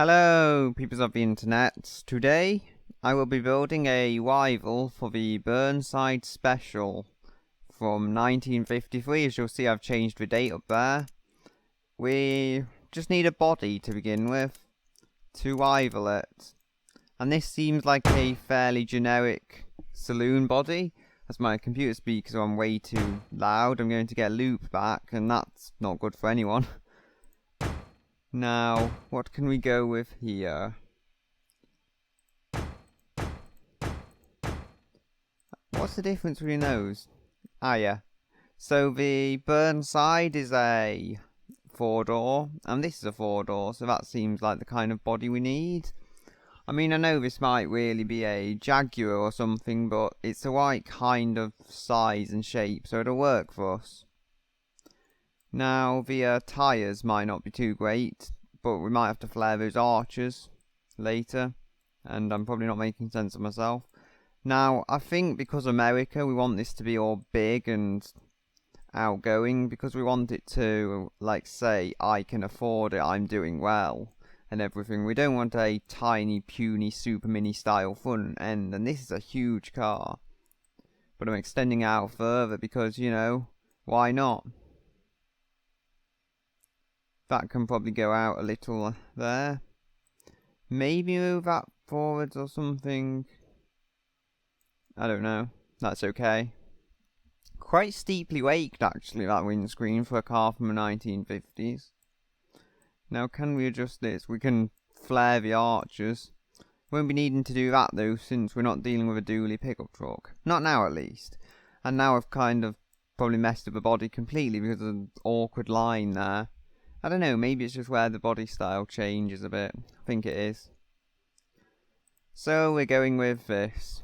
Hello, peoples of the internet. Today, I will be building a rival for the Burnside Special from 1953. As you'll see, I've changed the date up there. We just need a body to begin with to rival it. And this seems like a fairly generic saloon body. As my computer speakers are on way too loud, I'm going to get a loop back, and that's not good for anyone. Now, what can we go with here? What's the difference between those? Ah, yeah. So the Burnside is a 4-door, and this is a 4-door, so that seems like the kind of body we need. I mean, I know this might really be a Jaguar or something, but it's the right kind of size and shape, so it'll work for us. Now, the tyres might not be too great, but we might have to flare those arches later, and I'm probably not making sense of myself. Now, I think because America, we want this to be all big and outgoing, because we want it to, like, say, I can afford it, I'm doing well, and everything. We don't want a tiny, puny, super mini style front end, and this is a huge car. But I'm extending out further because, you know, why not? That can probably go out a little there. Maybe move that forwards or something. I don't know. That's okay. Quite steeply raked, actually, that windscreen for a car from the 1950s. Now, can we adjust this? We can flare the arches. Won't be needing to do that, though, since we're not dealing with a dually pickup truck. Not now, at least. And now I've kind of probably messed up the body completely because of an awkward line there. I don't know, maybe it's just where the body style changes a bit. I think it is. So we're going with this.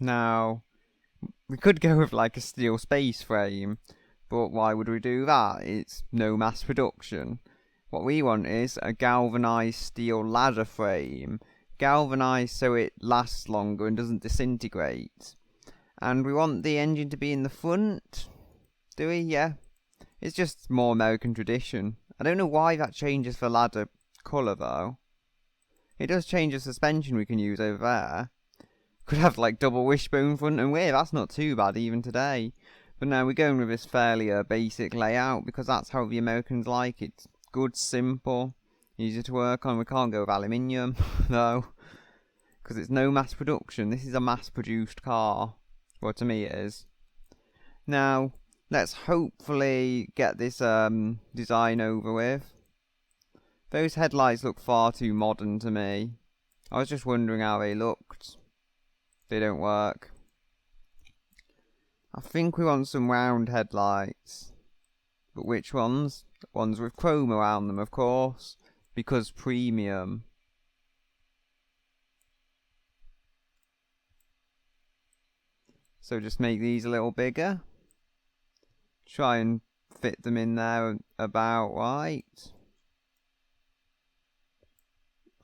Now, we could go with like a steel space frame, but why would we do that? It's no mass production. What we want is a galvanized steel ladder frame. Galvanized so it lasts longer and doesn't disintegrate. And we want the engine to be in the front. Do we? Yeah. It's just more American tradition. I don't know why that changes the ladder colour though. It does change the suspension we can use over there. Could have like double wishbone front and rear, that's not too bad even today. But no, we're going with this fairly basic layout because that's how the Americans like it. Good, simple, easy to work on. We can't go with aluminium though, because it's no mass production. This is a mass produced car. Well, to me it is. Now, let's hopefully get this design over with. Those headlights look far too modern to me. I was just wondering how they looked. They don't work. I think we want some round headlights. But which ones? Ones with chrome around them, of course. Because premium. So just make these a little bigger. Try and fit them in there about right.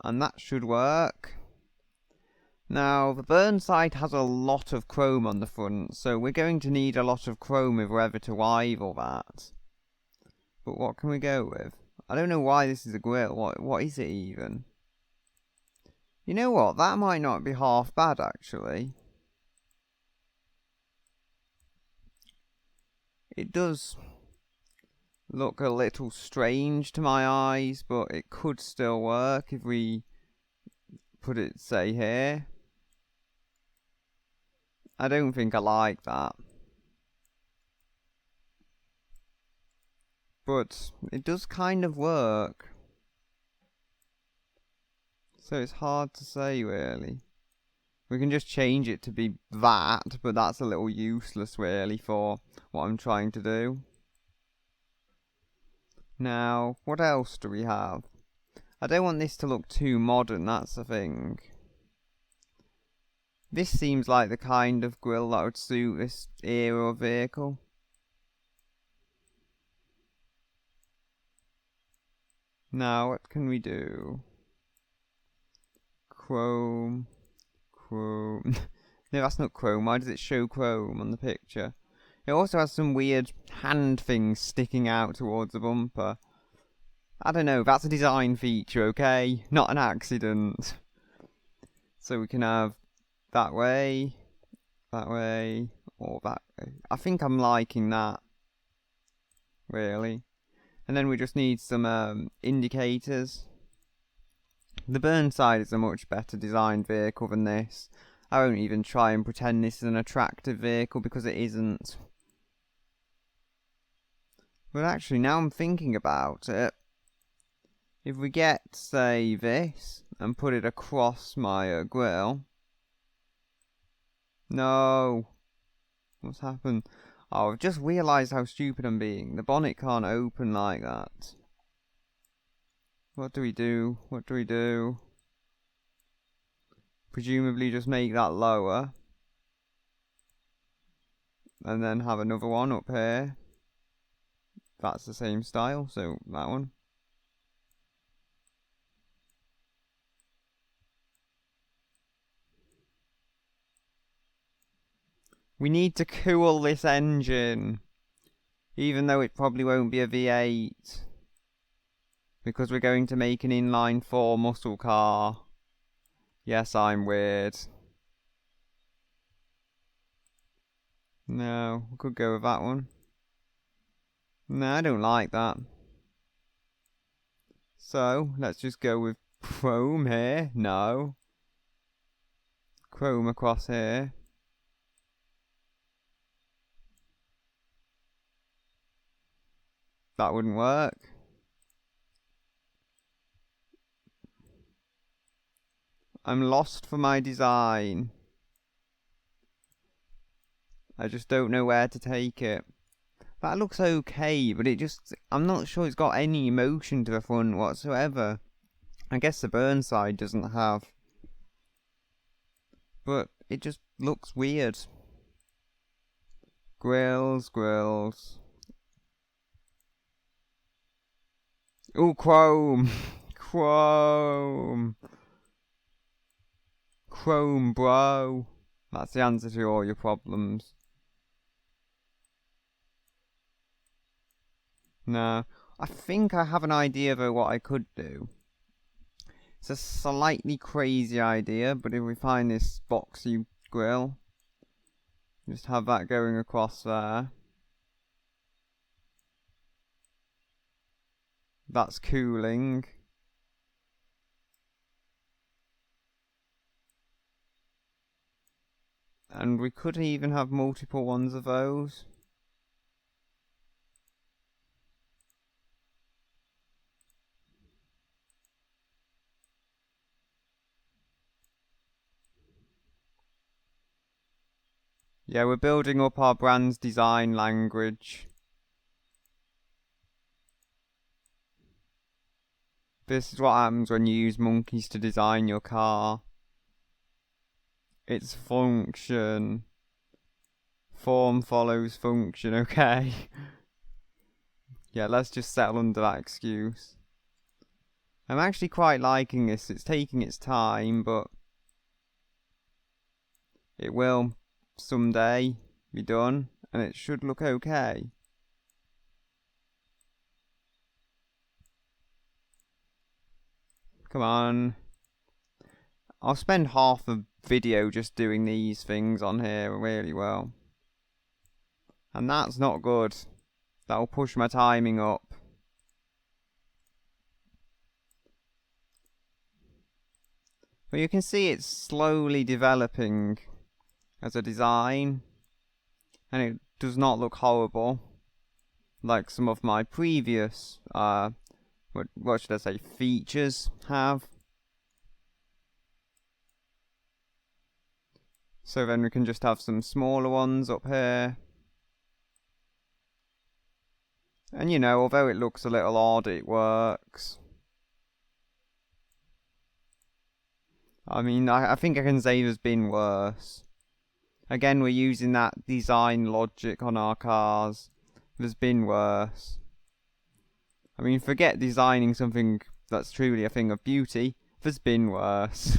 And that should work. Now, the Burnside has a lot of chrome on the front, so we're going to need a lot of chrome if we're ever to rival that. But what can we go with? I don't know why this is a grille. What is it even? You know what? That might not be half bad, actually. It does look a little strange to my eyes, but it could still work if we put it, say, here. I don't think I like that. But it does kind of work. So it's hard to say, really. We can just change it to be that, but that's a little useless, really, for what I'm trying to do. Now, what else do we have? I don't want this to look too modern, that's the thing. This seems like the kind of grille that would suit this era of vehicle. Now, what can we do? Chrome. No, that's not chrome. Why does it show chrome on the picture? It also has some weird hand things sticking out towards the bumper. I don't know, that's a design feature, okay? Not an accident. So we can have that way, or that way. I think I'm liking that, really. And then we just need some indicators. The Burnside is a much better designed vehicle than this. I won't even try and pretend this is an attractive vehicle because it isn't. But actually, now I'm thinking about it, if we get, say, this and put it across my grille. No! What's happened? Oh, I've just realised how stupid I'm being. The bonnet can't open like that. What do we do? What do we do? Presumably just make that lower. And then have another one up here. That's the same style, so that one. We need to cool this engine. Even though it probably won't be a V8. Because we're going to make an inline 4 muscle car. Yes, I'm weird. No, we could go with that one. No, I don't like that. So, let's just go with chrome here. No. Chrome across here. That wouldn't work. I'm lost for my design. I just don't know where to take it. That looks okay, but I'm not sure it's got any emotion to the front whatsoever. I guess the Burnside doesn't have. But it just looks weird. Grills. Oh, chrome! Chrome, bro! That's the answer to all your problems. No. I think I have an idea though what I could do. It's a slightly crazy idea, but if we find this boxy grill, just have that going across there. That's cooling. And we could even have multiple ones of those. Yeah, we're building up our brand's design language. This is what happens when you use monkeys to design your car. It's function. Form follows function, okay? Yeah, let's just settle under that excuse. I'm actually quite liking this. It's taking its time, but it will someday be done, and it should look okay. Come on. I'll spend half the video just doing these things on here really well. And that's not good. That'll push my timing up. But you can see it's slowly developing as a design. And it does not look horrible. Like some of my previous, what should I say, features have. So then we can just have some smaller ones up here. And you know, although it looks a little odd, it works. I mean, I think I can say there's been worse. Again, we're using that design logic on our cars. There's been worse. I mean, forget designing something that's truly a thing of beauty. There's been worse.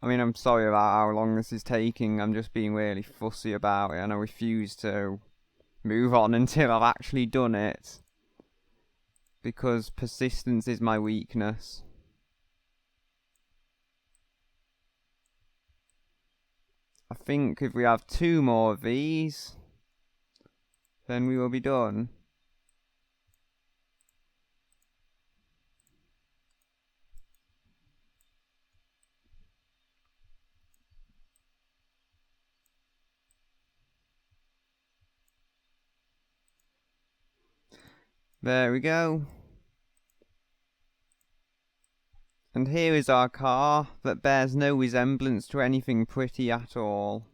I mean, I'm sorry about how long this is taking. I'm just being really fussy about it, and I refuse to move on until I've actually done it. Because persistence is my weakness. I think if we have 2 more of these, then we will be done. There we go. And here is our car that bears no resemblance to anything pretty at all.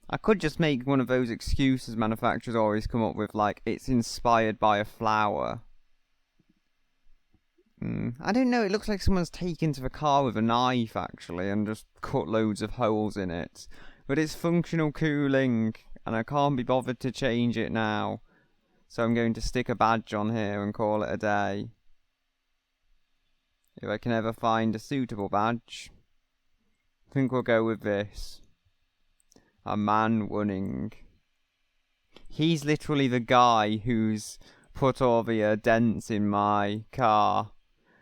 I could just make one of those excuses manufacturers always come up with, like, it's inspired by a flower. I don't know, it looks like someone's taken to the car with a knife, actually, and just cut loads of holes in it. But it's functional cooling, and I can't be bothered to change it now. So I'm going to stick a badge on here and call it a day. If I can ever find a suitable badge. I think we'll go with this. A man running. He's literally the guy who's put all the dents in my car.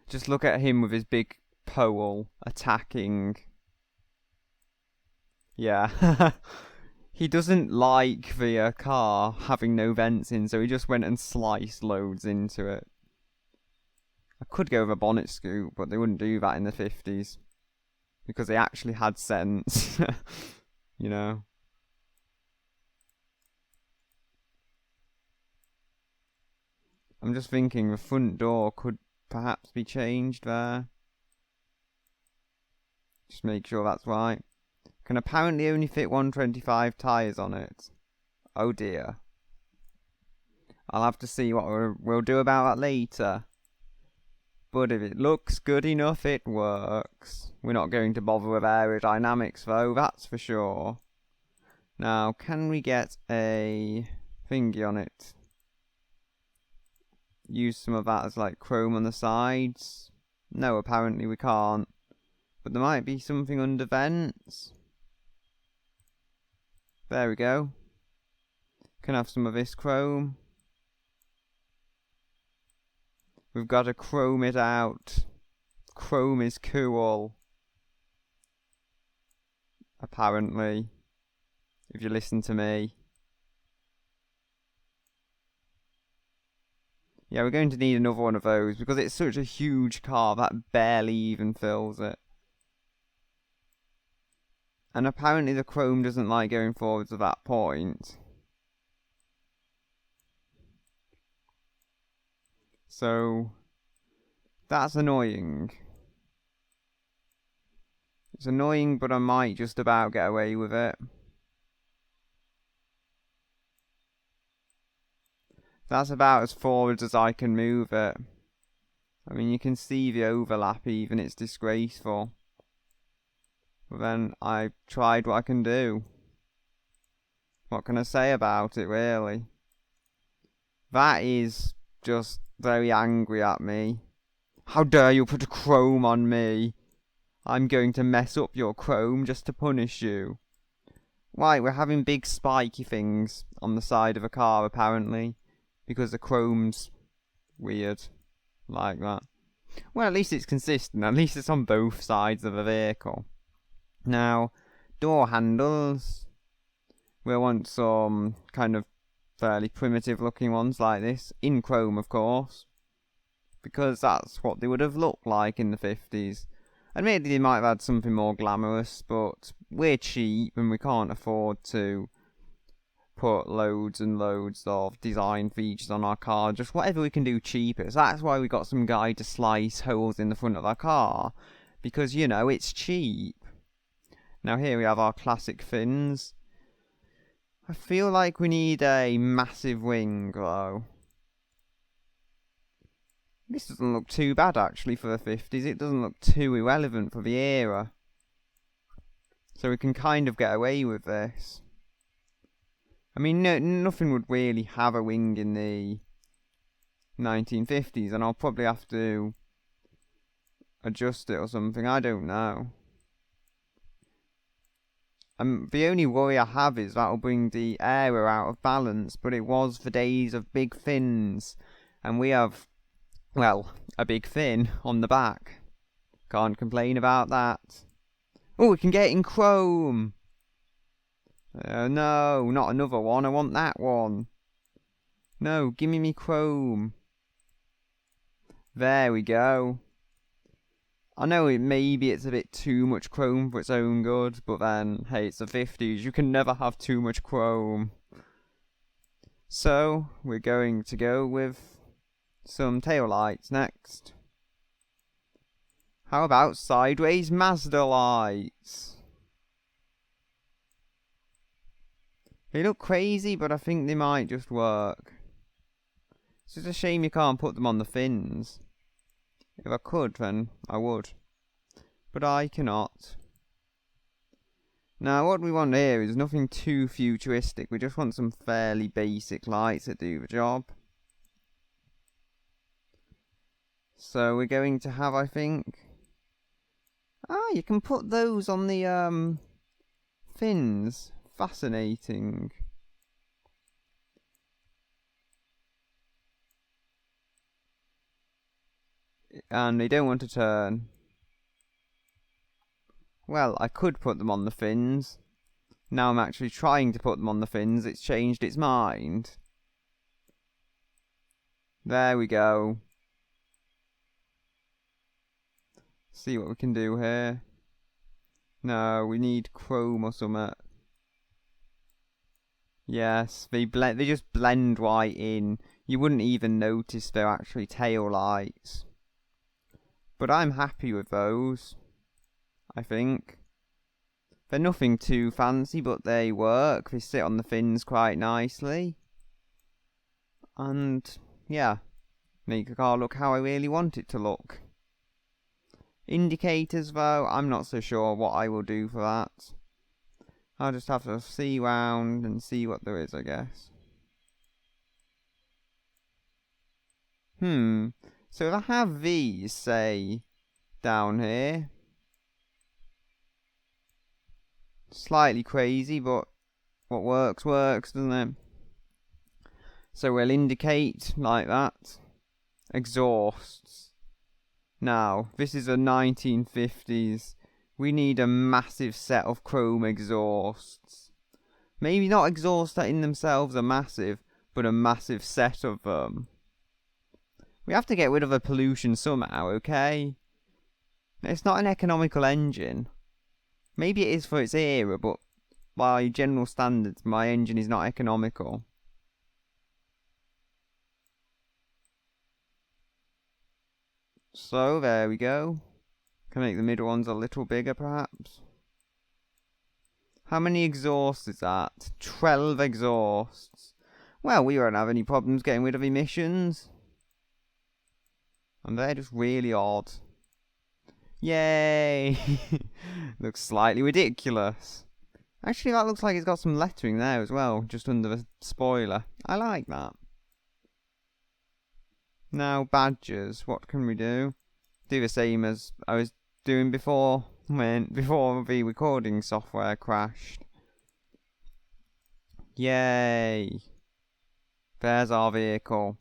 Just look at him with his big pole attacking. Yeah. He doesn't like the car having no vents in, so he just went and sliced loads into it. I could go with a bonnet scoop, but they wouldn't do that in the 50s. Because they actually had sense. You know. I'm just thinking the front door could perhaps be changed there. Just make sure that's right. Can apparently only fit 125 tyres on it. Oh dear. I'll have to see what we'll do about that later. But if it looks good enough, it works. We're not going to bother with aerodynamics though, that's for sure. Now, can we get a thingy on it? Use some of that as like chrome on the sides? No, apparently we can't. But there might be something under vents. There we go. Can have some of this chrome. We've got to chrome it out. Chrome is cool. Apparently. If you listen to me. Yeah, we're going to need another one of those because it's such a huge car that barely even fills it. And apparently the chrome doesn't like going forwards at that point. So, that's annoying. It's annoying, but I might just about get away with it. That's about as forwards as I can move it. I mean, you can see the overlap even, it's disgraceful. But then I tried what I can do. What can I say about it, really? That is just very angry at me. How dare you put a chrome on me? I'm going to mess up your chrome just to punish you. Right, we're having big spiky things on the side of a car, apparently. Because the chrome's weird. Like that. Well, at least it's consistent. At least it's on both sides of the vehicle. Now, door handles. We'll want some kind of fairly primitive looking ones like this. In chrome, of course. Because that's what they would have looked like in the 50s. And maybe they might have had something more glamorous, but we're cheap and we can't afford to put loads and loads of design features on our car. Just whatever we can do cheaper. So that's why we got some guy to slice holes in the front of our car. Because, you know, it's cheap. Now here we have our classic fins. I feel like we need a massive wing, though. This doesn't look too bad, actually, for the 50s. It doesn't look too irrelevant for the era. So we can kind of get away with this. I mean, nothing would really have a wing in the 1950s, and I'll probably have to adjust it or something. I don't know. The only worry I have is that'll bring the aero out of balance, but it was the days of big fins, and we have, well, a big fin on the back. Can't complain about that. Oh, we can get it in chrome! No, not another one, I want that one. No, gimme me chrome. There we go. I know maybe it's a bit too much chrome for its own good, but then, hey, it's the 50s, you can never have too much chrome. So, we're going to go with some tail lights next. How about sideways Mazda lights? They look crazy, but I think they might just work. It's just a shame you can't put them on the fins. If I could, then I would. But I cannot. Now, what we want here is nothing too futuristic. We just want some fairly basic lights that do the job. So we're going to have, I think... Ah, you can put those on the fins. Fascinating. And they don't want to turn. Well, I could put them on the fins. Now I'm actually trying to put them on the fins. It's changed its mind. There we go. See what we can do here. No, we need chrome or something. Yes, they just blend right in. You wouldn't even notice they're actually tail lights. But I'm happy with those, I think. They're nothing too fancy, but they work. They sit on the fins quite nicely. And, yeah, make the car look how I really want it to look. Indicators, though, I'm not so sure what I will do for that. I'll just have to see round and see what there is, I guess. So if I have these, say, down here. Slightly crazy, but what works, works, doesn't it? So we'll indicate like that. Exhausts. Now, this is a 1950s. We need a massive set of chrome exhausts. Maybe not exhausts that in themselves are massive, but a massive set of them. We have to get rid of the pollution somehow, okay? It's not an economical engine. Maybe it is for its era, but by general standards, my engine is not economical. So, there we go. Can make the middle ones a little bigger, perhaps. How many exhausts is that? 12 exhausts. Well, we won't have any problems getting rid of emissions. And they're just really odd. Yay! Looks slightly ridiculous. Actually, that looks like it's got some lettering there as well, just under the spoiler. I like that. Now, badges. What can we do? Do the same as I was doing before the recording software crashed. Yay! There's our vehicle.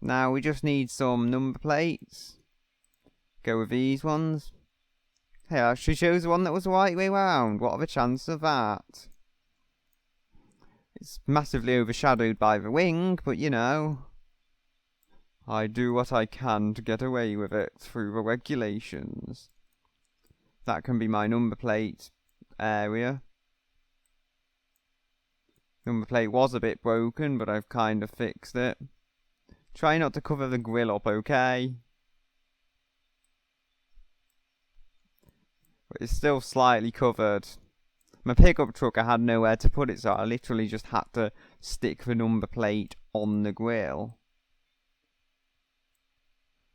Now we just need some number plates. Go with these ones. Hey, I actually chose the one that was the right way round. What are the chances of that? It's massively overshadowed by the wing, but you know, I do what I can to get away with it through the regulations. That can be my number plate area. Number plate was a bit broken, but I've kind of fixed it. Try not to cover the grill up, okay? But it's still slightly covered. My pickup truck, I had nowhere to put it, so I literally just had to stick the number plate on the grill.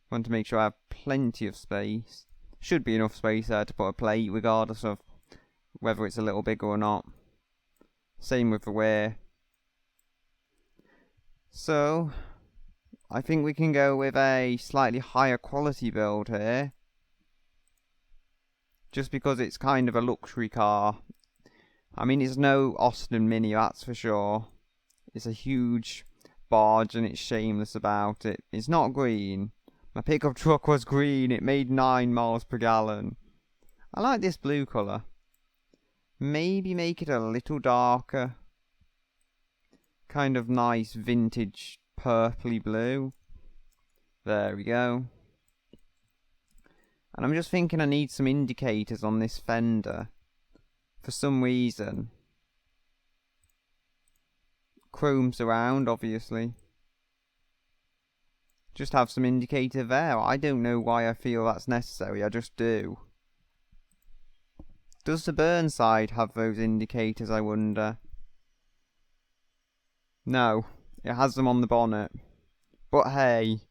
Want to make sure I have plenty of space. Should be enough space there to put a plate, regardless of whether it's a little bigger or not. Same with the rear. So, I think we can go with a slightly higher quality build here. Just because it's kind of a luxury car. I mean, it's no Austin Mini, that's for sure. It's a huge barge and it's shameless about it. It's not green. My pickup truck was green. It made 9 miles per gallon. I like this blue colour. Maybe make it a little darker. Kind of nice vintage purpley blue. There we go. And I'm just thinking I need some indicators on this fender. For some reason. Chrome's around, obviously. Just have some indicator there. I don't know why I feel that's necessary, I just do. Does the Burnside have those indicators, I wonder? No, it has them on the bonnet. But hey,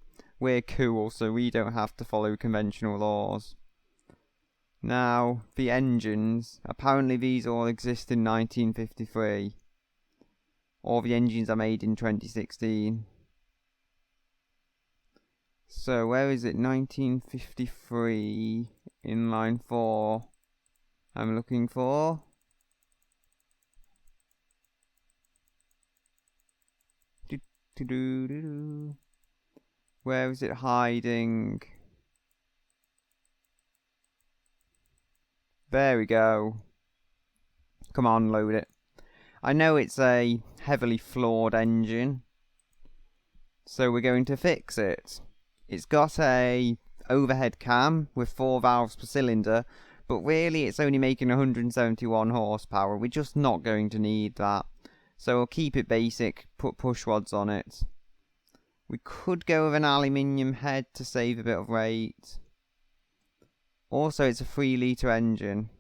we're cool, so we don't have to follow conventional laws. Now, the engines. Apparently these all exist in 1953. All the engines are made in 2016. So where is it? 1953 in line 4. I'm looking for. Where is it hiding? There we go. Come on, load it. I know it's a heavily flawed engine, so we're going to fix it. It's got a overhead cam with 4 valves per cylinder, but really it's only making 171 horsepower. We're just not going to need that. So we'll keep it basic, put push rods on it. We could go with an aluminium head to save a bit of weight. Also, it's a 3 litre engine.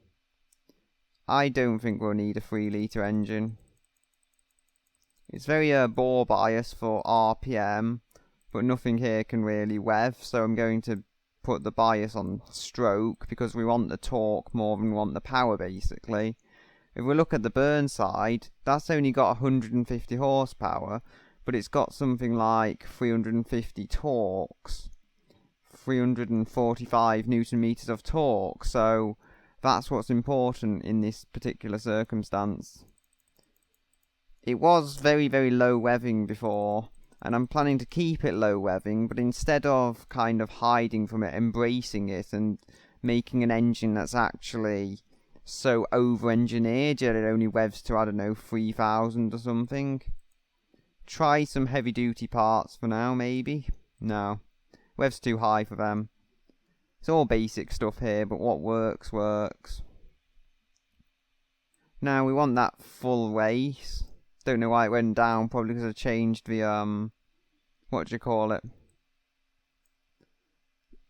I don't think we'll need a 3 litre engine. It's very bore bias for RPM, but nothing here can really rev, so I'm going to put the bias on stroke because we want the torque more than we want the power, basically. If we look at the Burnside, that's only got 150 horsepower, but it's got something like 350 torques, 345 newton meters of torque, so that's what's important in this particular circumstance. It was very, very low revving before, and I'm planning to keep it low revving, but instead of kind of hiding from it, embracing it and making an engine that's actually so over-engineered that it only revs to, I don't know, 3,000 or something. Try some heavy-duty parts for now, maybe? No. Rev's too high for them. It's all basic stuff here, but what works, works. Now, we want that full race. Don't know why it went down, probably because I changed the, what do you call it?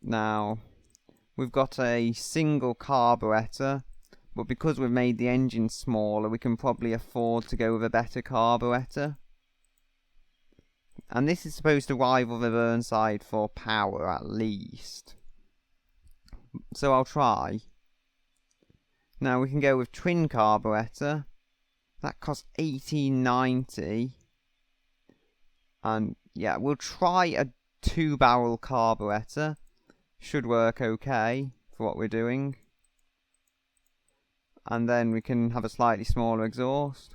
Now, we've got a single carburettor, but because we've made the engine smaller, we can probably afford to go with a better carburettor. And this is supposed to rival the Burnside for power, at least. So I'll try. Now we can go with twin carburettor. That costs $18.90. And yeah, we'll try a 2-barrel carburettor. Should work okay for what we're doing. And then we can have a slightly smaller exhaust.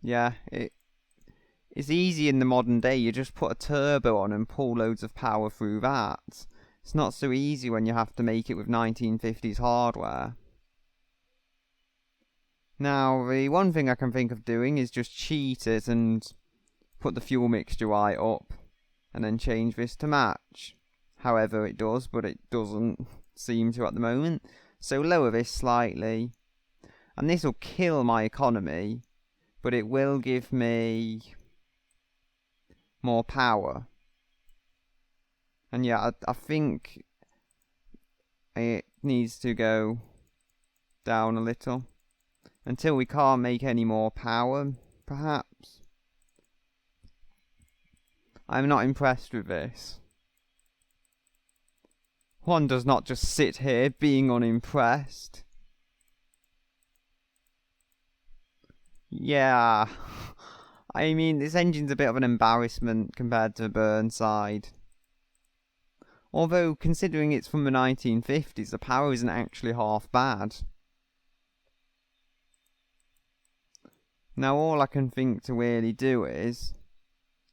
Yeah, it's easy in the modern day. You just put a turbo on and pull loads of power through that. It's not so easy when you have to make it with 1950s hardware. Now, the one thing I can think of doing is just cheat it and put the fuel mixture right up and then change this to match. However it does, but it doesn't seem to at the moment. So lower this slightly. And this will kill my economy, but it will give me more power. And yeah, I think it needs to go down a little until we can't make any more power, perhaps. I'm not impressed with this. One does not just sit here being unimpressed. Yeah, I mean, this engine's a bit of an embarrassment compared to Burnside. Although, considering it's from the 1950s, the power isn't actually half bad. Now all I can think to really do is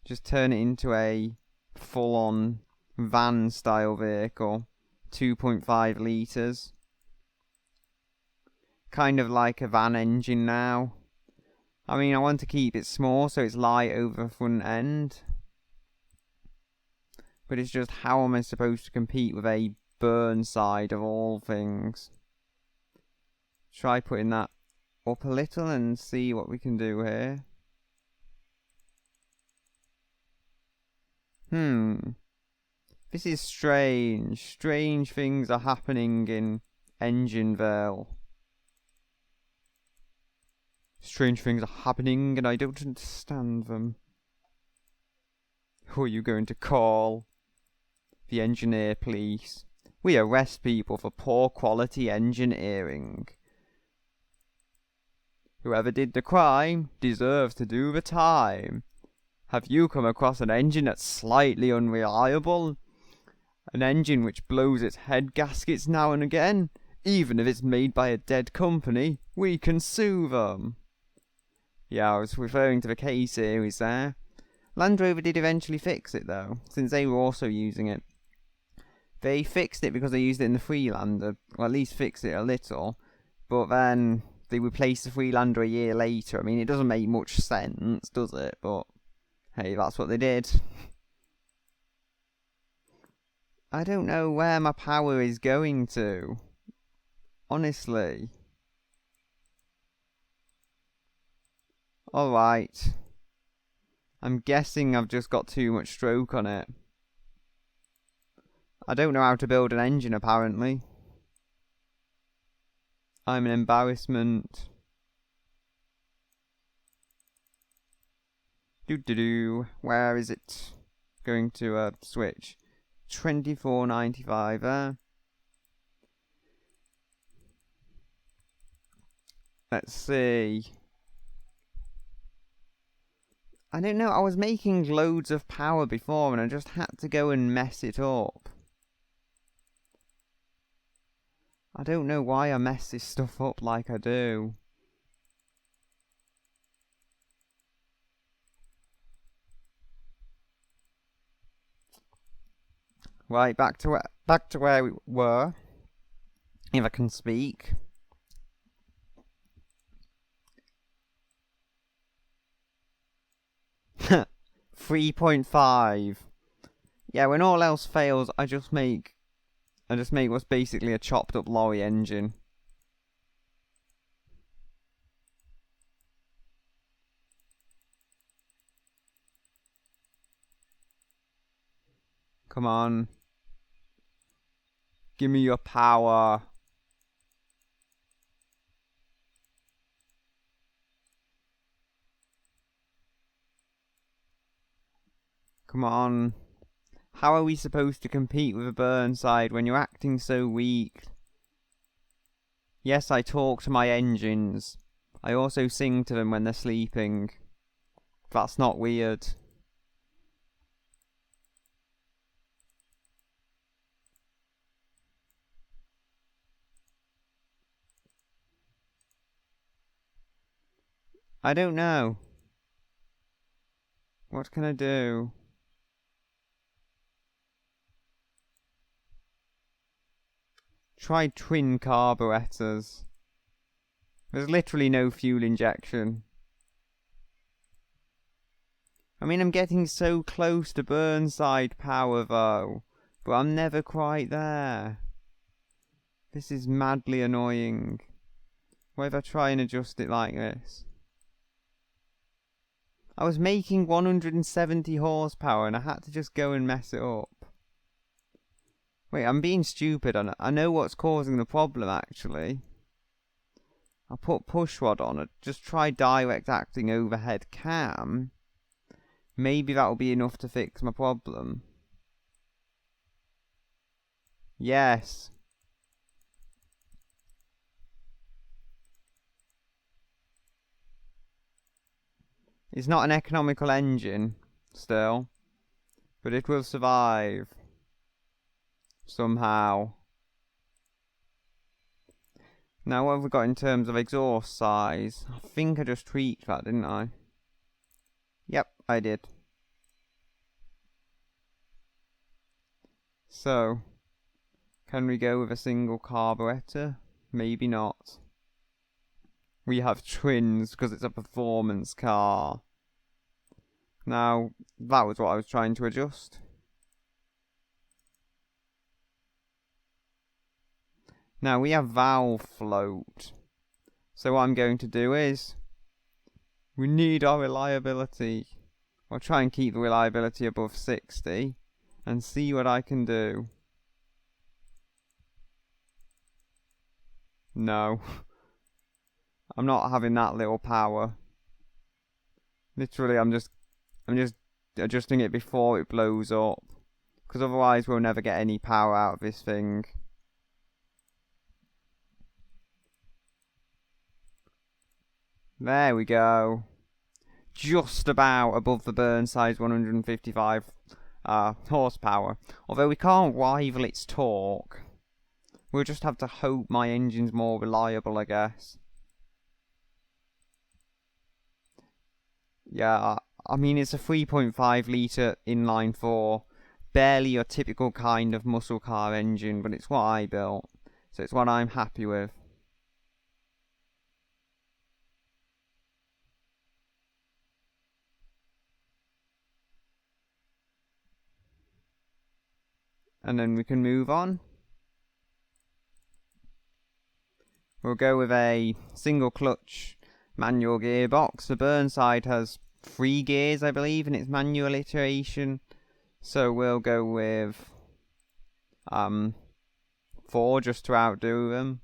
just turn it into a full-on van-style vehicle. 2.5 litres. Kind of like a van engine now. I mean, I want to keep it small so it's light over the front end. But it's just, how am I supposed to compete with a Burnside of all things? Try putting that up a little and see what we can do here. This is strange. Strange things are happening in Engineville. Strange things are happening and I don't understand them. Who are you going to call? The engineer police. We arrest people for poor quality engineering. Whoever did the crime deserves to do the time. Have you come across an engine that's slightly unreliable? An engine which blows its head gaskets now and again? Even if it's made by a dead company, we can sue them. Yeah, I was referring to the K series there. Land Rover did eventually fix it though, since they were also using it. They fixed it because they used it in the Freelander, or at least fixed it a little, but then they replaced the Freelander a year later. I mean, it doesn't make much sense, does it? But hey, that's what they did. I don't know where my power is going to. Honestly. Alright. I'm guessing I've just got too much stroke on it. I don't know how to build an engine, apparently. I'm an embarrassment. Where is it going to switch? 24.95. Let's see. I don't know. I was making loads of power before, and I just had to go and mess it up. I don't know why I mess this stuff up like I do. Right, back to where we were. If I can speak. $3.5. Yeah, when all else fails, I just make what's basically a chopped up lorry engine. Come on. Give me your power. Come on. How are we supposed to compete with a Burnside when you're acting so weak? Yes, I talk to my engines. I also sing to them when they're sleeping. That's not weird. I don't know. What can I do? Try twin carburetors. There's literally no fuel injection. I mean, I'm getting so close to Burnside power though, but I'm never quite there. This is madly annoying. What if I try and adjust it like this? I was making 170 horsepower and I had to just go and mess it up. Wait, I'm being stupid. I know what's causing the problem, actually. I put push rod on it. Just try direct acting overhead cam. Maybe that'll be enough to fix my problem. Yes. It's not an economical engine, still. But it will survive. somehow. Now what have we got in terms of exhaust size? I think I just tweaked that, didn't I? Yep, I did. So, can we go with a single carburetor? Maybe not. We have twins because it's a performance car. Now, that was what I was trying to adjust. Now we have valve float. So what I'm going to do is, we need our reliability. I'll try and keep the reliability above 60 and see what I can do. No. I'm not having that little power. Literally, I'm just adjusting it before it blows up. Because otherwise we'll never get any power out of this thing. There we go. Just about above the Burnside 155 horsepower. Although we can't rival its torque. We'll just have to hope my engine's more reliable, I guess. Yeah, I mean, it's a 3.5 litre inline 4. Barely your typical kind of muscle car engine, but it's what I built. So it's what I'm happy with. And then we can move on. We'll go with a single clutch manual gearbox. The Burnside has 3 gears, I believe, in its manual iteration. So we'll go with 4 just to outdo them.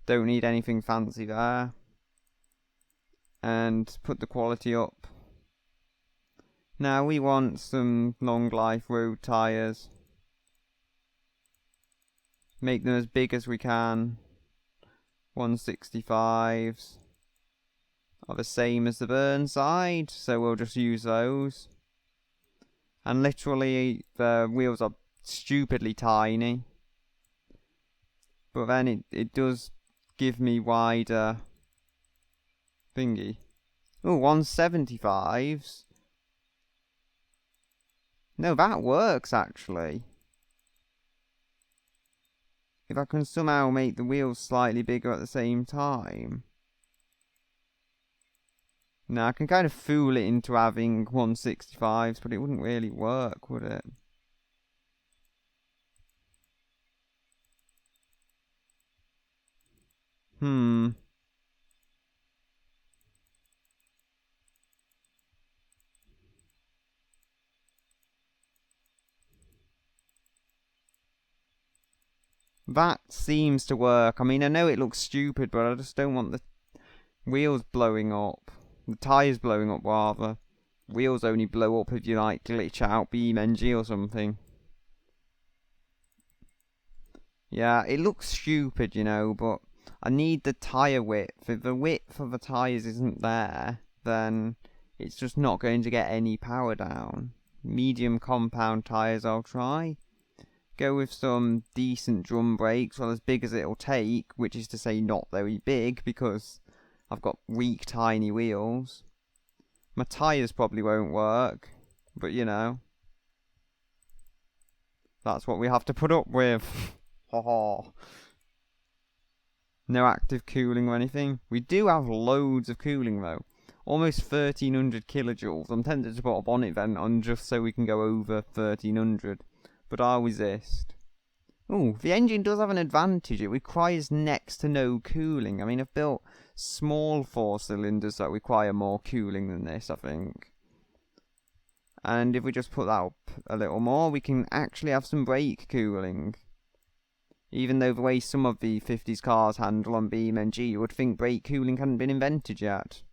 Don't need anything fancy there. And put the quality up. Now we want some long life road tyres. Make them as big as we can. 165s are the same as the Burnside, so we'll just use those. And literally the wheels are stupidly tiny, but then it does give me wider thingy. Oh, 175s. No, that works actually. If I can somehow make the wheels slightly bigger at the same time. Now I can kind of fool it into having 165s, but it wouldn't really work, would it? That seems to work. I mean, I know it looks stupid, but I just don't want the wheels blowing up. The tyres blowing up, rather. Wheels only blow up if you, like, glitch out BeamNG or something. Yeah, it looks stupid, you know, but I need the tyre width. If the width of the tyres isn't there, then it's just not going to get any power down. Medium compound tyres I'll try. Go with some decent drum brakes, well, as big as it'll take, which is to say not very big, because I've got weak, tiny wheels. My tyres probably won't work, but you know, that's what we have to put up with. Haha. No active cooling or anything. We do have loads of cooling though. Almost 1300 kilojoules. I'm tempted to put a bonnet vent on just so we can go over 1300. But I'll resist. Ooh, the engine does have an advantage. It requires next to no cooling. I mean, I've built small 4 cylinders that require more cooling than this, I think. And if we just put that up a little more, we can actually have some brake cooling. Even though the way some of the 50s cars handle on BeamNG, you would think brake cooling hadn't been invented yet.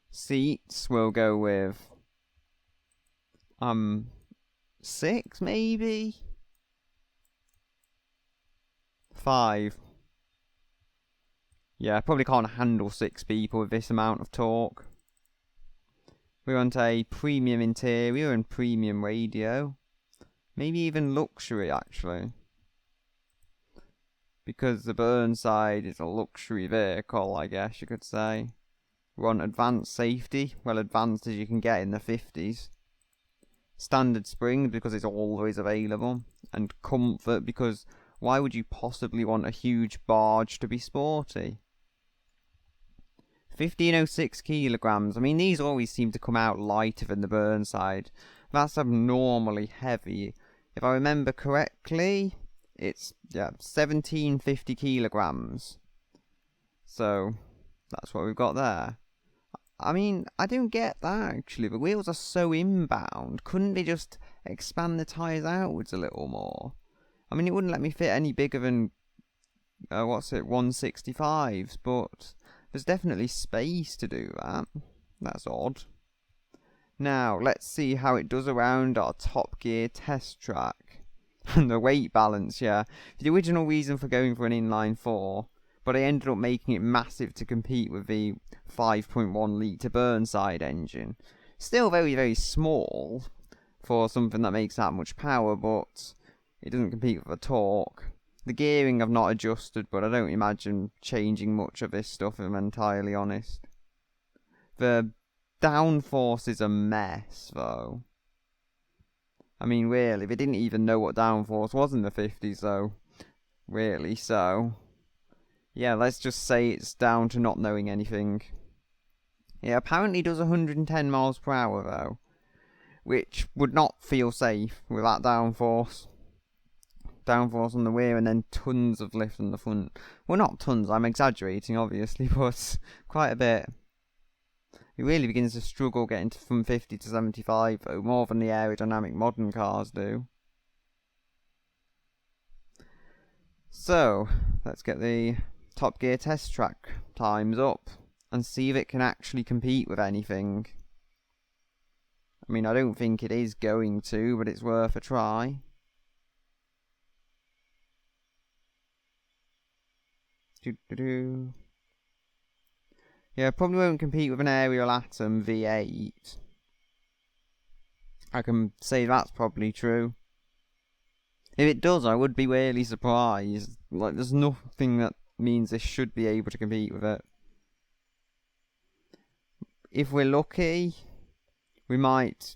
Seats we'll go with 6 maybe? 5. Yeah, I probably can't handle 6 people with this amount of torque. We want a premium interior and premium radio. Maybe even luxury, actually. Because the Burnside is a luxury vehicle, I guess you could say. We want advanced safety, well advanced as you can get in the 50s. Standard springs because it's always available. And comfort because why would you possibly want a huge barge to be sporty? 1506 kilograms. I mean, these always seem to come out lighter than the Burnside. That's abnormally heavy. If I remember correctly, it's 1750 kilograms. So that's what we've got there. I mean, I don't get that actually. The wheels are so inbound. Couldn't they just expand the tyres outwards a little more? I mean, it wouldn't let me fit any bigger than 165s, but there's definitely space to do that. That's odd. Now, let's see how it does around our Top Gear test track. And the weight balance, yeah. The original reason for going for an inline 4, but I ended up making it massive to compete with the 5.1 litre Burnside engine. Still very, very small for something that makes that much power, but it doesn't compete with the torque. The gearing I've not adjusted, but I don't imagine changing much of this stuff if I'm entirely honest. The downforce is a mess, though. I mean, really, they didn't even know what downforce was in the 50s, though. Really, so. Yeah, let's just say it's down to not knowing anything. Yeah, apparently does 110 miles per hour, though. Which would not feel safe with that downforce. Downforce on the rear and then tons of lift on the front. Well, not tons, I'm exaggerating obviously, but quite a bit. It really begins to struggle getting from 50 to 75 though, more than the aerodynamic modern cars do. So, let's get the Top Gear test track times up and see if it can actually compete with anything. I mean, I don't think it is going to, but it's worth a try. Yeah, probably won't compete with an Aerial Atom V8. I can say that's probably true. If it does, I would be really surprised. Like, there's nothing that means this should be able to compete with it. If we're lucky, we might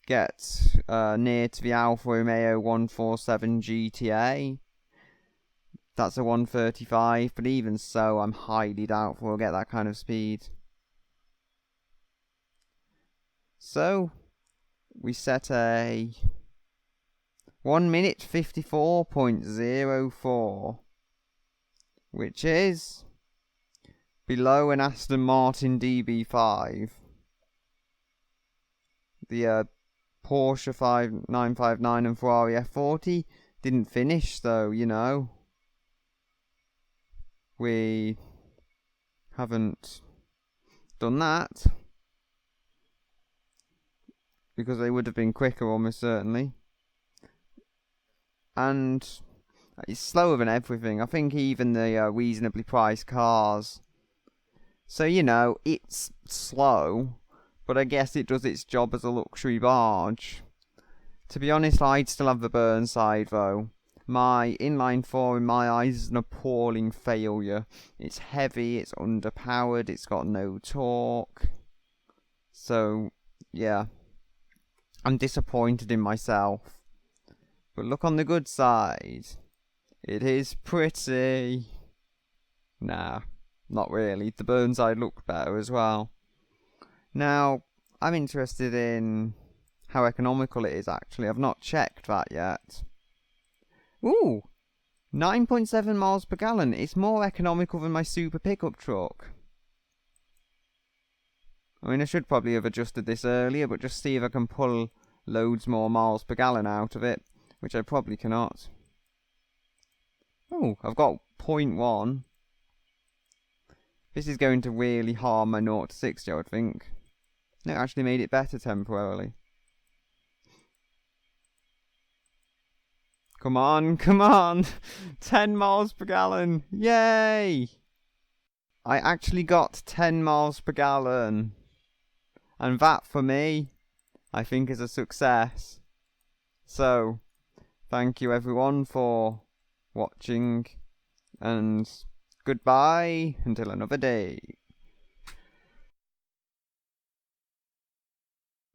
get near to the Alfa Romeo 147 GTA. That's a 135, but even so, I'm highly doubtful we'll get that kind of speed. So, we set a 1 minute 54.04, which is below an Aston Martin DB5. The Porsche 959 and Ferrari F40 didn't finish, though, you know. We haven't done that because they would have been quicker almost certainly, and it's slower than everything. I think even the reasonably priced cars. So, you know, it's slow, but I guess it does its job as a luxury barge. To be honest, I'd still have the Burnside though. My inline 4 in my eyes is an appalling failure. It's heavy, it's underpowered, it's got no torque. So, yeah. I'm disappointed in myself. But look on the good side. It is pretty. Nah, not really. The Burnside looked better as well. Now, I'm interested in how economical it is actually. I've not checked that yet. Ooh, 9.7 miles per gallon. It's more economical than my super pickup truck. I mean, I should probably have adjusted this earlier, but just see if I can pull loads more miles per gallon out of it, which I probably cannot. Oh, I've got 0.1. This is going to really harm my 0 to 60, I would think. No, it actually made it better temporarily. Come on, come on! 10 miles per gallon! Yay! I actually got 10 miles per gallon. And that, for me, I think is a success. So, thank you everyone for watching, and goodbye until another day.